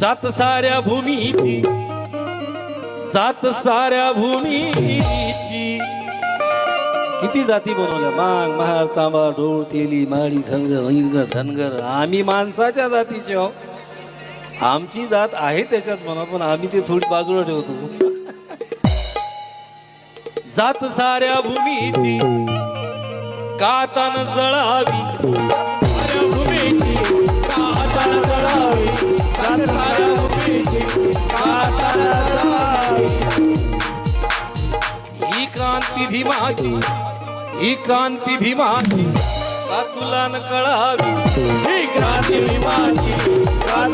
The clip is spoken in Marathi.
जात साऱ्या भूमीची, जात साऱ्या भूमीची. किती जाती बनवल्या, मांग महार चांबा ढोळ तेली माळी संगर हिंगर धनगर. आम्ही माणसाच्या जातीचे आहो. आमची जात आहे त्याच्यात म्हणा, पण आम्ही ते थोडी बाजूला ठेवतो. जात साऱ्या भूमीची कातन जळावी, साऱ्या भूमीची कातन जळावी, जात साऱ्या भूमीची कातन जळावी. ही क्रांती भीमाची, ही क्रांती भीमाची का तुला न कळावी, ही क्रांती भीमाची का